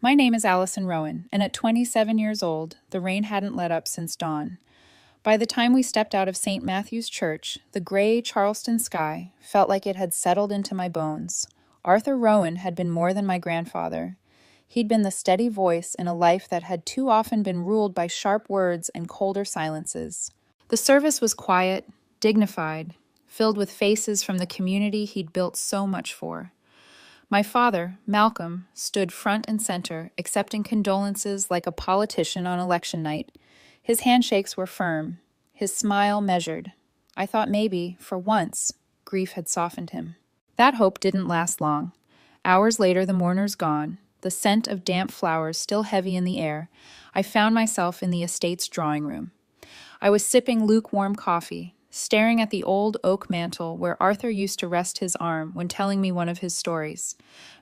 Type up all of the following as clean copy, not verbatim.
My name is Allison Rowan, and at 27 years old, the rain hadn't let up since dawn. By the time we stepped out of St. Matthew's Church, the gray Charleston sky felt like it had settled into my bones. Arthur Rowan had been more than my grandfather. He'd been the steady voice in a life that had too often been ruled by sharp words and colder silences. The service was quiet, dignified, filled with faces from the community he'd built so much for. My father, Malcolm, stood front and center, accepting condolences like a politician on election night. His handshakes were firm, his smile measured. I thought maybe, for once, grief had softened him. That hope didn't last long. Hours later, the mourners gone, the scent of damp flowers still heavy in the air, I found myself in the estate's drawing room. I was sipping lukewarm coffee, staring at the old oak mantel where Arthur used to rest his arm when telling me one of his stories.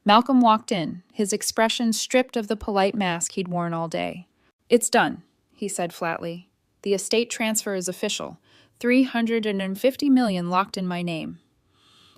Malcolm walked in, his expression stripped of the polite mask he'd worn all day. "It's done," he said flatly. "The estate transfer is official. $350 million locked in my name."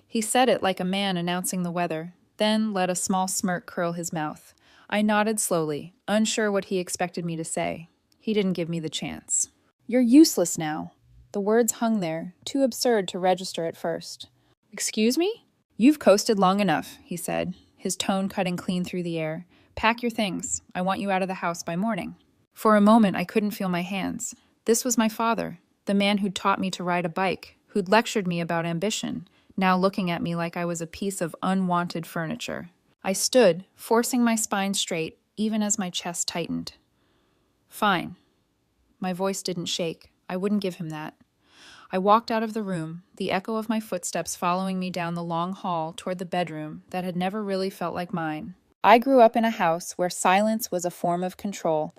He said it like a man announcing the weather, then let a small smirk curl his mouth. I nodded slowly, unsure what he expected me to say. He didn't give me the chance. "You're useless now." The words hung there, too absurd to register at first. "Excuse me?" "You've coasted long enough," he said, his tone cutting clean through the air. "Pack your things. I want you out of the house by morning." For a moment, I couldn't feel my hands. This was my father, the man who'd taught me to ride a bike, who'd lectured me about ambition, now looking at me like I was a piece of unwanted furniture. I stood, forcing my spine straight, even as my chest tightened. "Fine." My voice didn't shake. I wouldn't give him that. I walked out of the room, the echo of my footsteps following me down the long hall toward the bedroom that had never really felt like mine. I grew up in a house where silence was a form of control.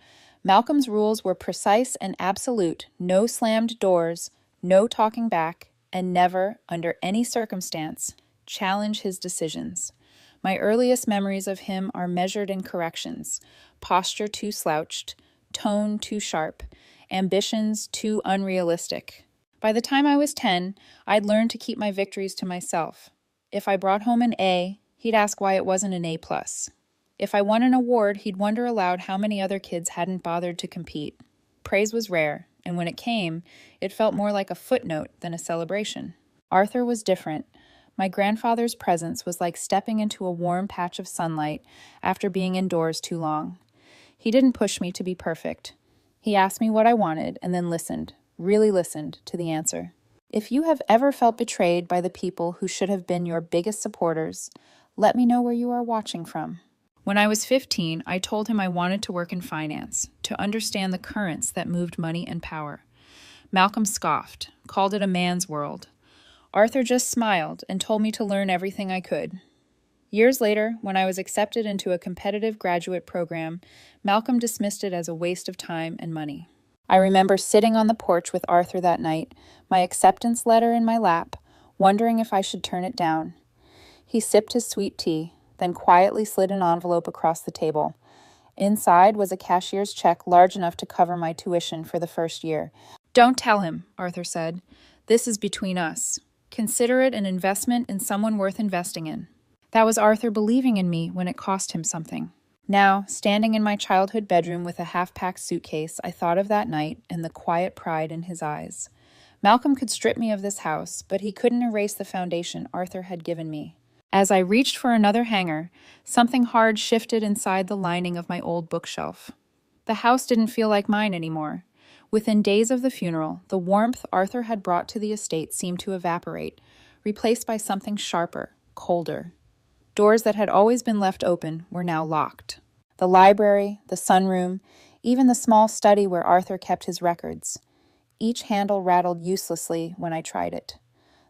Malcolm's rules were precise and absolute: no slammed doors, no talking back, and never, under any circumstance, challenge his decisions. My earliest memories of him are measured in corrections: posture too slouched, tone too sharp, ambitions too unrealistic. By the time I was 10, I'd learned to keep my victories to myself. If I brought home an A, he'd ask why it wasn't an A+. If I won an award, he'd wonder aloud how many other kids hadn't bothered to compete. Praise was rare, and when it came, it felt more like a footnote than a celebration. Arthur was different. My grandfather's presence was like stepping into a warm patch of sunlight after being indoors too long. He didn't push me to be perfect. He asked me what I wanted and then listened, really listened, to the answer. If you have ever felt betrayed by the people who should have been your biggest supporters, let me know where you are watching from. When I was 15, I told him I wanted to work in finance, to understand the currents that moved money and power. Malcolm scoffed, called it a man's world. Arthur just smiled and told me to learn everything I could. Years later, when I was accepted into a competitive graduate program, Malcolm dismissed it as a waste of time and money. I remember sitting on the porch with Arthur that night, my acceptance letter in my lap, wondering if I should turn it down. He sipped his sweet tea, then quietly slid an envelope across the table. Inside was a cashier's check large enough to cover my tuition for the first year. "Don't tell him," Arthur said. "This is between us. Consider it an investment in someone worth investing in." That was Arthur believing in me when it cost him something. Now, standing in my childhood bedroom with a half-packed suitcase, I thought of that night and the quiet pride in his eyes. Malcolm could strip me of this house, but he couldn't erase the foundation Arthur had given me. As I reached for another hanger, something hard shifted inside the lining of my old bookshelf. The house didn't feel like mine anymore. Within days of the funeral, the warmth Arthur had brought to the estate seemed to evaporate, replaced by something sharper, colder. Doors that had always been left open were now locked. The library, the sunroom, even the small study where Arthur kept his records. Each handle rattled uselessly when I tried it.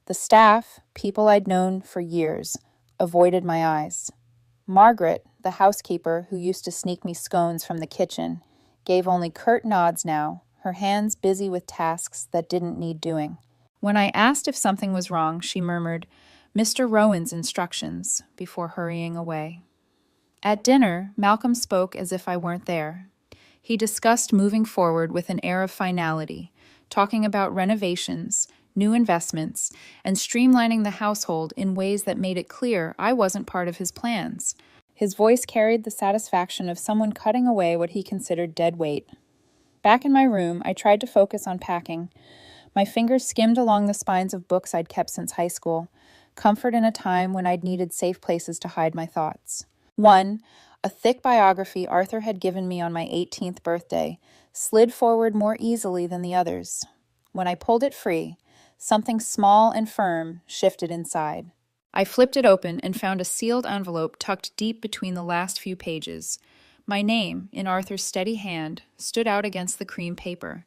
The staff, people I'd known for years, avoided my eyes. Margaret, the housekeeper who used to sneak me scones from the kitchen, gave only curt nods now, her hands busy with tasks that didn't need doing. When I asked if something was wrong, she murmured, "Mr. Rowan's instructions," before hurrying away. At dinner, Malcolm spoke as if I weren't there. He discussed moving forward with an air of finality, talking about renovations, new investments, and streamlining the household in ways that made it clear I wasn't part of his plans. His voice carried the satisfaction of someone cutting away what he considered dead weight. Back in my room, I tried to focus on packing. My fingers skimmed along the spines of books I'd kept since high school, comfort in a time when I'd needed safe places to hide my thoughts. One, a thick biography Arthur had given me on my 18th birthday, slid forward more easily than the others. When I pulled it free, something small and firm shifted inside. I flipped it open and found a sealed envelope tucked deep between the last few pages. My name, in Arthur's steady hand, stood out against the cream paper.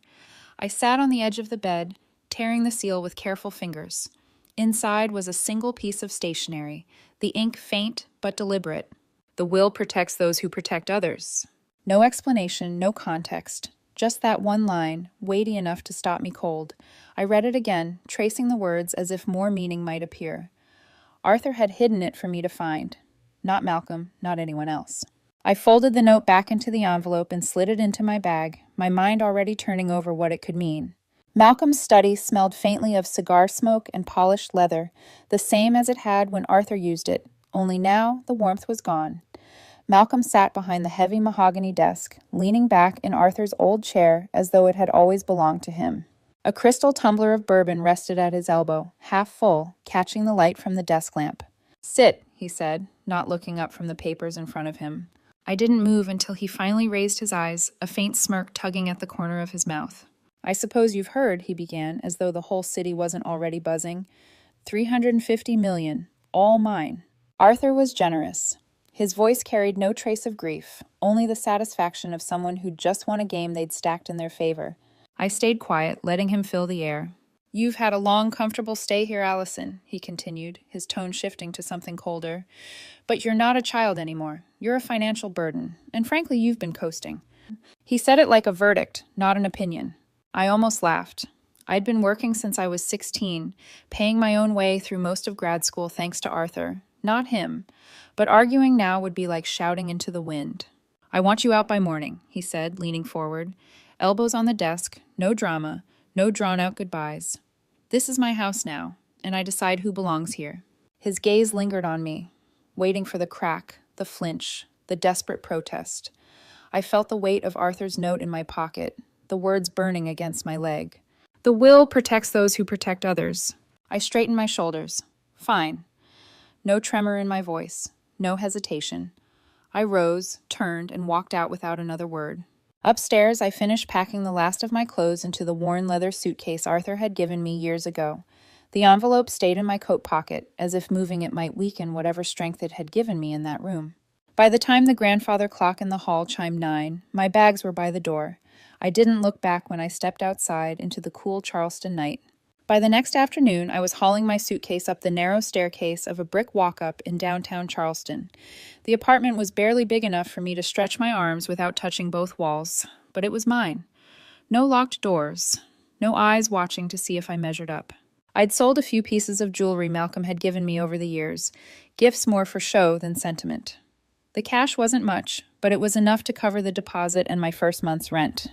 I sat on the edge of the bed, tearing the seal with careful fingers. Inside was a single piece of stationery, the ink faint but deliberate. The will protects those who protect others. No explanation, no context. Just that one line, weighty enough to stop me cold. I read it again, tracing the words as if more meaning might appear. Arthur had hidden it for me to find. Not Malcolm, not anyone else. I folded the note back into the envelope and slid it into my bag, my mind already turning over what it could mean. Malcolm's study smelled faintly of cigar smoke and polished leather, the same as it had when Arthur used it, only now the warmth was gone. Malcolm sat behind the heavy mahogany desk, leaning back in Arthur's old chair as though it had always belonged to him. A crystal tumbler of bourbon rested at his elbow, half full, catching the light from the desk lamp. "Sit," he said, not looking up from the papers in front of him. I didn't move until he finally raised his eyes, a faint smirk tugging at the corner of his mouth. "I suppose you've heard," he began, as though the whole city wasn't already buzzing. 350 million, all mine." Arthur was generous. His voice carried no trace of grief, only the satisfaction of someone who'd just won a game they'd stacked in their favor. I stayed quiet, letting him fill the air. "You've had a long, comfortable stay here, Allison," he continued, his tone shifting to something colder. "But you're not a child anymore. You're a financial burden, and frankly, you've been coasting." He said it like a verdict, not an opinion. I almost laughed. I'd been working since I was 16, paying my own way through most of grad school thanks to Arthur. Not him. But arguing now would be like shouting into the wind. "I want you out by morning," he said, leaning forward. Elbows on the desk, no drama, no drawn-out goodbyes. "This is my house now, and I decide who belongs here." His gaze lingered on me, waiting for the crack, the flinch, the desperate protest. I felt the weight of Arthur's note in my pocket, the words burning against my leg. "The will protects those who protect others." I straightened my shoulders. Fine. No tremor in my voice, no hesitation. I rose, turned, and walked out without another word. Upstairs, I finished packing the last of my clothes into the worn leather suitcase Arthur had given me years ago. The envelope stayed in my coat pocket, as if moving it might weaken whatever strength it had given me in that room. By the time the grandfather clock in the hall chimed 9, my bags were by the door. I didn't look back when I stepped outside into the cool Charleston night. By the next afternoon, I was hauling my suitcase up the narrow staircase of a brick walk-up in downtown Charleston. The apartment was barely big enough for me to stretch my arms without touching both walls, but it was mine. No locked doors, no eyes watching to see if I measured up. I'd sold a few pieces of jewelry Malcolm had given me over the years, gifts more for show than sentiment. The cash wasn't much, but it was enough to cover the deposit and my first month's rent.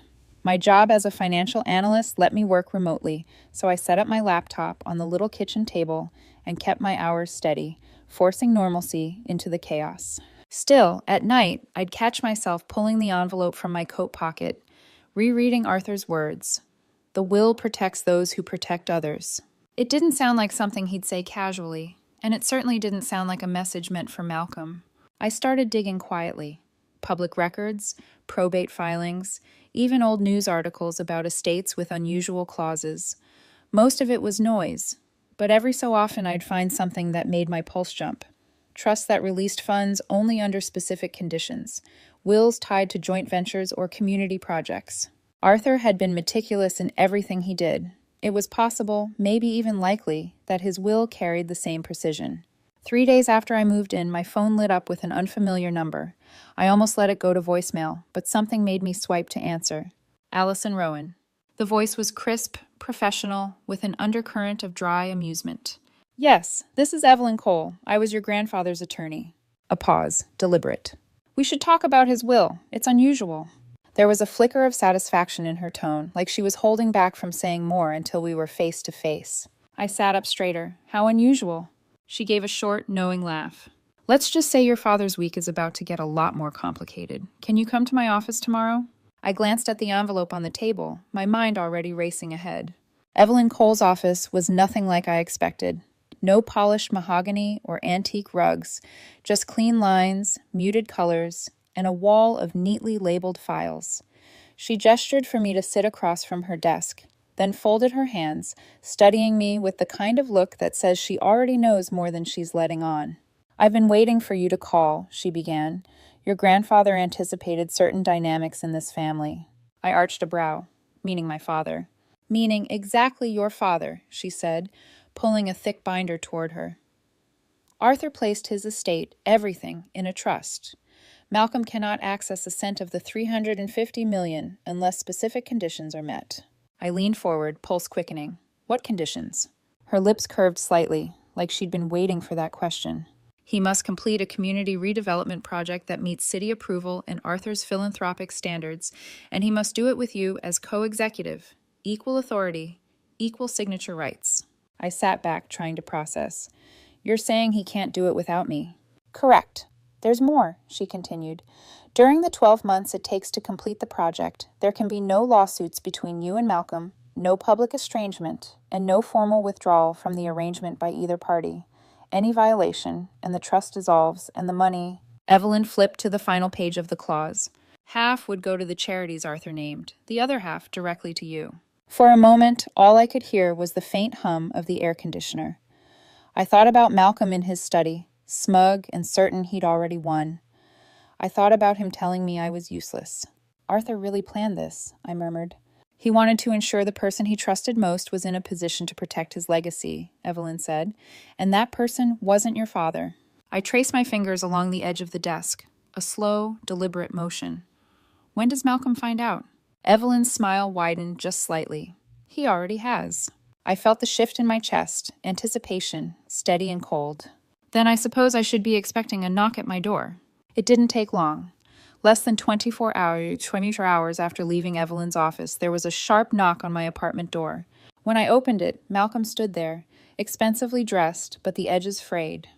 My job as a financial analyst let me work remotely, so I set up my laptop on the little kitchen table and kept my hours steady, forcing normalcy into the chaos. Still, at night, I'd catch myself pulling the envelope from my coat pocket, rereading Arthur's words. "The will protects those who protect others." It didn't sound like something he'd say casually, and it certainly didn't sound like a message meant for Malcolm. I started digging quietly. Public records, probate filings, even old news articles about estates with unusual clauses. Most of it was noise, but every so often I'd find something that made my pulse jump. Trusts that released funds only under specific conditions, wills tied to joint ventures or community projects. Arthur had been meticulous in everything he did. It was possible, maybe even likely, that his will carried the same precision. 3 days after I moved in, my phone lit up with an unfamiliar number. I almost let it go to voicemail, but something made me swipe to answer. Allison Rowan. The voice was crisp, professional, with an undercurrent of dry amusement. "Yes, this is Evelyn Cole. I was your grandfather's attorney." A pause, deliberate. "We should talk about his will. It's unusual." There was a flicker of satisfaction in her tone, like she was holding back from saying more until we were face to face. I sat up straighter. "How unusual?" She gave a short, knowing laugh. Let's just say your father's week is about to get a lot more complicated. Can you come to my office tomorrow? I glanced at the envelope on the table, my mind already racing ahead. Evelyn Cole's office was nothing like I expected. No polished mahogany or antique rugs, just clean lines, muted colors, and a wall of neatly labeled files. She gestured for me to sit across from her desk, then folded her hands, studying me with the kind of look that says she already knows more than she's letting on. "I've been waiting for you to call," she began. "Your grandfather anticipated certain dynamics in this family." I arched a brow, meaning my father. "Meaning exactly your father," she said, pulling a thick binder toward her. "Arthur placed his estate, everything, in a trust. Malcolm cannot access a cent of the $350 million unless specific conditions are met." I leaned forward, pulse quickening. "What conditions?" Her lips curved slightly, like she'd been waiting for that question. "He must complete a community redevelopment project that meets city approval and Arthur's philanthropic standards, and he must do it with you as co-executive, equal authority, equal signature rights." I sat back, trying to process. "You're saying he can't do it without me?" "Correct. There's more," she continued. "During the 12 months it takes to complete the project, there can be no lawsuits between you and Malcolm, no public estrangement, and no formal withdrawal from the arrangement by either party. Any violation, and the trust dissolves, and the money—" Evelyn flipped to the final page of the clause. "Half would go to the charities Arthur named, the other half directly to you." For a moment, all I could hear was the faint hum of the air conditioner. I thought about Malcolm in his study, smug and certain he'd already won. I thought about him telling me I was useless. "Arthur really planned this," I murmured. "He wanted to ensure the person he trusted most was in a position to protect his legacy," Evelyn said, "and that person wasn't your father." I traced my fingers along the edge of the desk, a slow, deliberate motion. "When does Malcolm find out?" Evelyn's smile widened just slightly. "He already has." I felt the shift in my chest, anticipation, steady and cold. "Then I suppose I should be expecting a knock at my door." It didn't take long. Less than 24 hours after leaving Evelyn's office, there was a sharp knock on my apartment door. When I opened it, Malcolm stood there, expensively dressed, but the edges frayed.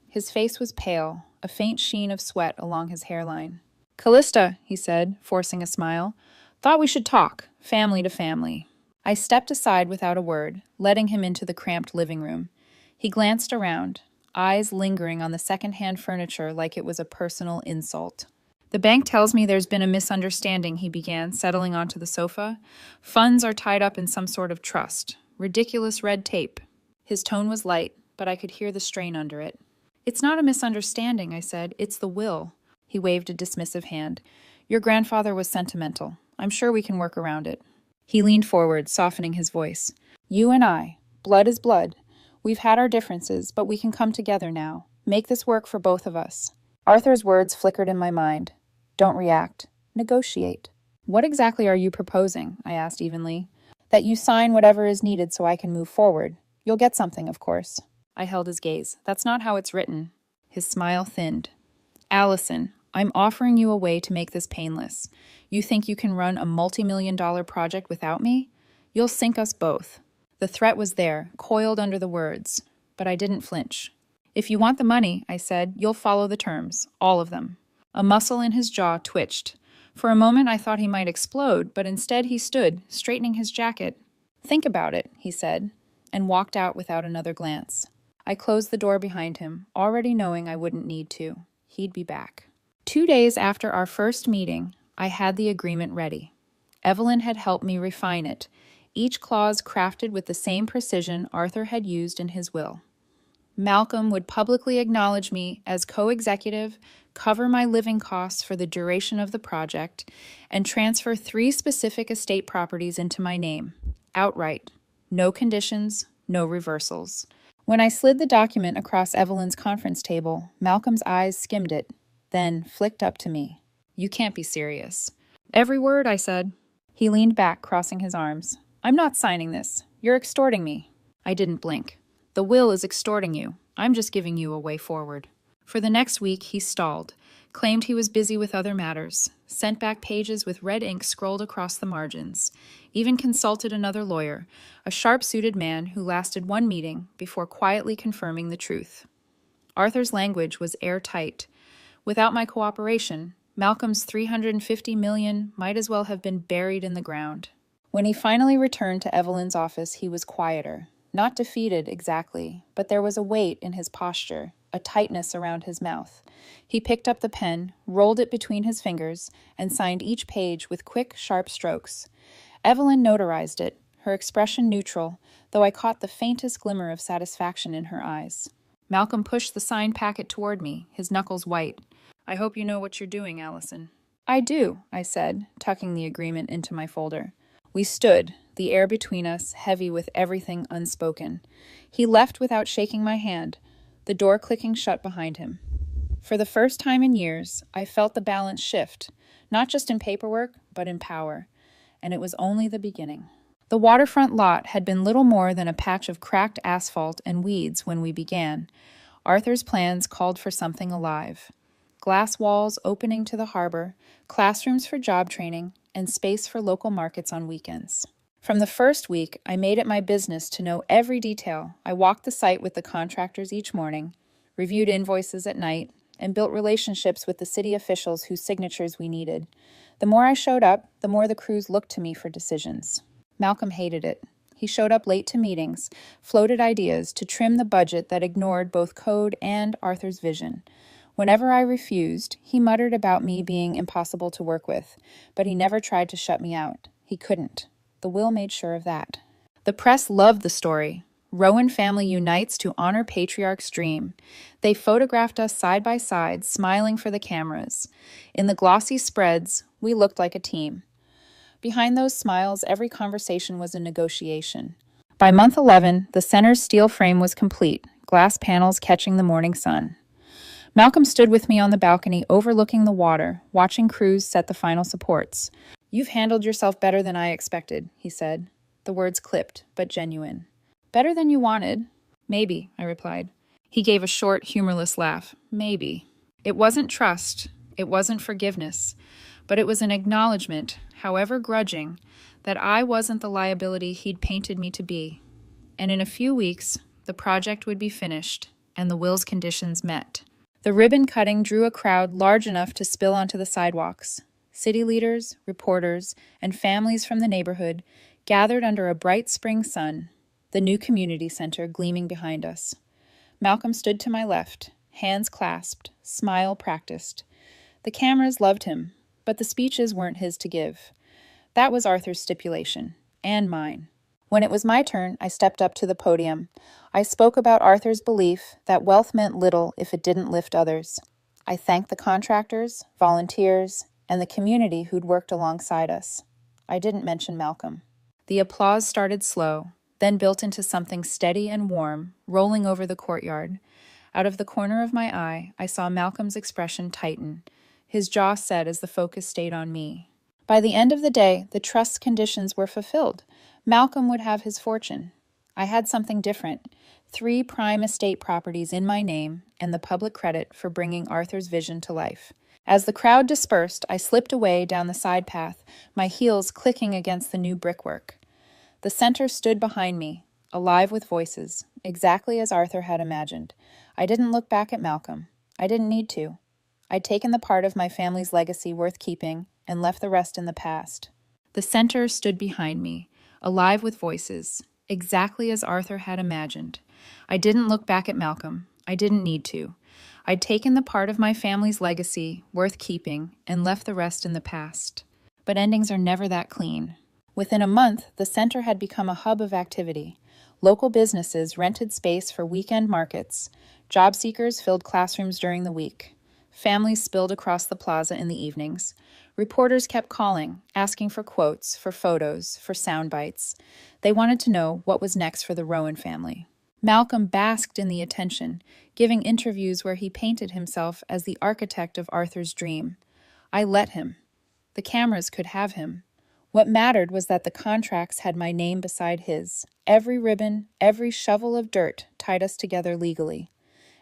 His face was pale, a faint sheen of sweat along his hairline. "Callista," he said, forcing a smile. "Thought we should talk, family to family." I stepped aside without a word, letting him into the cramped living room. He glanced around, eyes lingering on the second-hand furniture like it was a personal insult. "The bank tells me there's been a misunderstanding," he began, settling onto the sofa. "Funds are tied up in some sort of trust. Ridiculous red tape." His tone was light, but I could hear the strain under it. "It's not a misunderstanding," I said. "It's the will." He waved a dismissive hand. "Your grandfather was sentimental. I'm sure we can work around it." He leaned forward, softening his voice. "You and I. Blood is blood. We've had our differences, but we can come together now. Make this work for both of us." Arthur's words flickered in my mind. "Don't react. Negotiate." "What exactly are you proposing?" I asked evenly. "That you sign whatever is needed so I can move forward. You'll get something, of course." I held his gaze. "That's not how it's written." His smile thinned. "Allison, I'm offering you a way to make this painless. You think you can run a multi-million-dollar project without me? You'll sink us both." The threat was there, coiled under the words, but I didn't flinch. "If you want the money," I said, "you'll follow the terms, all of them." A muscle in his jaw twitched. For a moment I thought he might explode, but instead he stood, straightening his jacket. "Think about it," he said, and walked out without another glance. I closed the door behind him, already knowing I wouldn't need to. He'd be back. 2 days after our first meeting, I had the agreement ready. Evelyn had helped me refine it, each clause crafted with the same precision Arthur had used in his will. Malcolm would publicly acknowledge me as co-executive, cover my living costs for the duration of the project, and transfer 3 specific estate properties into my name, outright. No conditions, no reversals. When I slid the document across Evelyn's conference table, Malcolm's eyes skimmed it, then flicked up to me. "You can't be serious." "Every word," I said. He leaned back, crossing his arms. "I'm not signing this. You're extorting me." I didn't blink. "The will is extorting you. I'm just giving you a way forward." For the next week, he stalled, claimed he was busy with other matters, sent back pages with red ink scrolled across the margins, even consulted another lawyer, a sharp-suited man who lasted 1 meeting before quietly confirming the truth. Arthur's language was airtight. Without my cooperation, Malcolm's 350 million might as well have been buried in the ground. When he finally returned to Evelyn's office, he was quieter. Not defeated exactly, but there was a weight in his posture, a tightness around his mouth. He picked up the pen, rolled it between his fingers, and signed each page with quick, sharp strokes. Evelyn notarized it, her expression neutral, though I caught the faintest glimmer of satisfaction in her eyes. Malcolm pushed the signed packet toward me, his knuckles white. "I hope you know what you're doing, Allison." "I do," I said, tucking the agreement into my folder. We stood, the air between us heavy with everything unspoken. He left without shaking my hand, the door clicking shut behind him. For the first time in years, I felt the balance shift, not just in paperwork, but in power. And it was only the beginning. The waterfront lot had been little more than a patch of cracked asphalt and weeds when we began. Arthur's plans called for something alive. Glass walls opening to the harbor, classrooms for job training, and space for local markets on weekends. From the first week, I made it my business to know every detail. I walked the site with the contractors each morning, reviewed invoices at night, and built relationships with the city officials whose signatures we needed. The more I showed up, the more the crews looked to me for decisions. Malcolm hated it. He showed up late to meetings, floated ideas to trim the budget that ignored both code and Arthur's vision. Whenever I refused, he muttered about me being impossible to work with, but he never tried to shut me out. He couldn't. The will made sure of that. The press loved the story. Rowan family unites to honor patriarch's dream. They photographed us side by side, smiling for the cameras. In the glossy spreads, we looked like a team. Behind those smiles, every conversation was a negotiation. By month 11, the center's steel frame was complete, glass panels catching the morning sun. Malcolm stood with me on the balcony overlooking the water, watching crews set the final supports. "You've handled yourself better than I expected," he said. The words clipped, but genuine. "Better than you wanted." "Maybe," I replied. He gave a short, humorless laugh. "Maybe." It wasn't trust, it wasn't forgiveness, but it was an acknowledgement, however grudging, that I wasn't the liability he'd painted me to be. And in a few weeks, the project would be finished, and the will's conditions met. The ribbon cutting drew a crowd large enough to spill onto the sidewalks. City leaders, reporters, and families from the neighborhood gathered under a bright spring sun, the new community center gleaming behind us. Malcolm stood to my left, hands clasped, smile practiced. The cameras loved him, but the speeches weren't his to give. That was Arthur's stipulation, and mine. When it was my turn, I stepped up to the podium. I spoke about Arthur's belief that wealth meant little if it didn't lift others. I thanked the contractors, volunteers, and the community who'd worked alongside us. I didn't mention Malcolm. The applause started slow, then built into something steady and warm, rolling over the courtyard. Out of the corner of my eye, I saw Malcolm's expression tighten, his jaw set as the focus stayed on me. By the end of the day, the trust conditions were fulfilled. Malcolm would have his fortune. I had something different, 3 prime estate properties in my name and the public credit for bringing Arthur's vision to life. As the crowd dispersed, I slipped away down the side path, my heels clicking against the new brickwork. The center stood behind me, alive with voices, exactly as Arthur had imagined. I didn't look back at Malcolm. I didn't need to. I'd taken the part of my family's legacy worth keeping and left the rest in the past. The center stood behind me, alive with voices, exactly as Arthur had imagined. I didn't look back at Malcolm. I didn't need to. I'd taken the part of my family's legacy worth keeping and left the rest in the past. But endings are never that clean. Within a month, the center had become a hub of activity. Local businesses rented space for weekend markets. Job seekers filled classrooms during the week. Families spilled across the plaza in the evenings. Reporters kept calling, asking for quotes, for photos, for sound bites. They wanted to know what was next for the Rowan family. Malcolm basked in the attention, giving interviews where he painted himself as the architect of Arthur's dream. I let him. The cameras could have him. What mattered was that the contracts had my name beside his. Every ribbon, every shovel of dirt tied us together legally.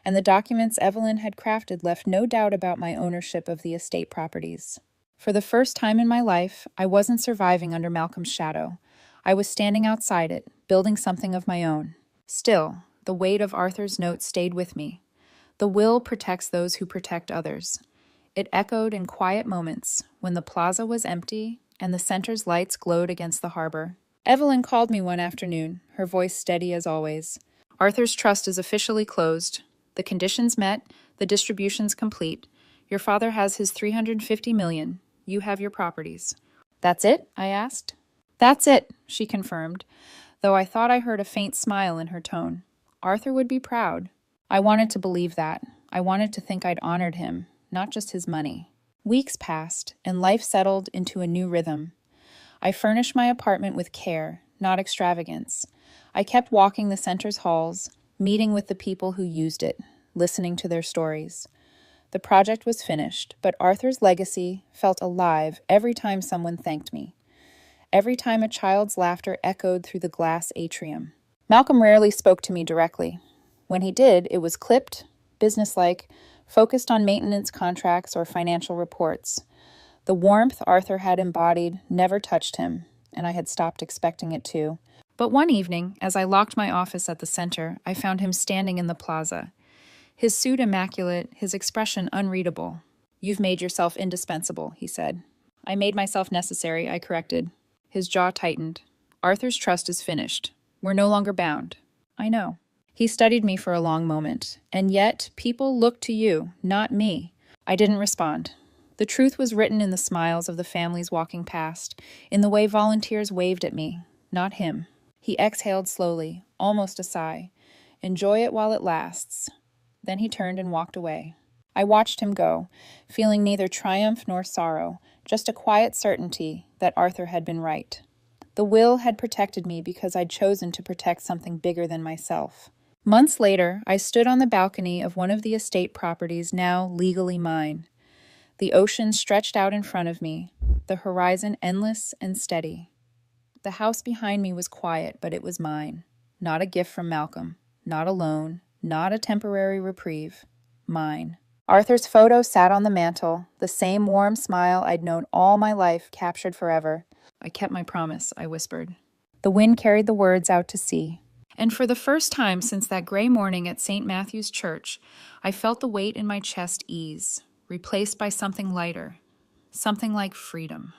And the documents Evelyn had crafted left no doubt about my ownership of the estate properties. For the first time in my life, I wasn't surviving under Malcolm's shadow. I was standing outside it, building something of my own. Still, the weight of Arthur's note stayed with me. The will protects those who protect others. It echoed in quiet moments when the plaza was empty and the center's lights glowed against the harbor. Evelyn called me one afternoon, her voice steady as always. Arthur's trust is officially closed. The conditions met, the distributions complete. Your father has his $350 million. You have your properties. That's it? I asked. That's it, she confirmed, though I thought I heard a faint smile in her tone. Arthur would be proud. I wanted to believe that. I wanted to think I'd honored him, not just his money. Weeks passed, and life settled into a new rhythm. I furnished my apartment with care, not extravagance. I kept walking the center's halls, meeting with the people who used it, listening to their stories. The project was finished, but Arthur's legacy felt alive every time someone thanked me. Every time a child's laughter echoed through the glass atrium. Malcolm rarely spoke to me directly. When he did, it was clipped, businesslike, focused on maintenance contracts or financial reports. The warmth Arthur had embodied never touched him, and I had stopped expecting it to. But one evening, as I locked my office at the center, I found him standing in the plaza. His suit immaculate, his expression unreadable. "You've made yourself indispensable," he said. "I made myself necessary," I corrected. His jaw tightened. "Arthur's trust is finished. We're no longer bound." "I know." He studied me for a long moment. "And yet, people look to you, not me." I didn't respond. The truth was written in the smiles of the families walking past, in the way volunteers waved at me, not him. He exhaled slowly, almost a sigh. "Enjoy it while it lasts." Then he turned and walked away. I watched him go, feeling neither triumph nor sorrow, just a quiet certainty that Arthur had been right. The will had protected me because I'd chosen to protect something bigger than myself. Months later, I stood on the balcony of one of the estate properties now legally mine. The ocean stretched out in front of me, the horizon endless and steady. The house behind me was quiet, but it was mine. Not a gift from Malcolm, not a loan, not a temporary reprieve. Mine. Arthur's photo sat on the mantel, the same warm smile I'd known all my life captured forever. "I kept my promise," I whispered. The wind carried the words out to sea. And for the first time since that gray morning at St. Matthew's Church, I felt the weight in my chest ease, replaced by something lighter, something like freedom.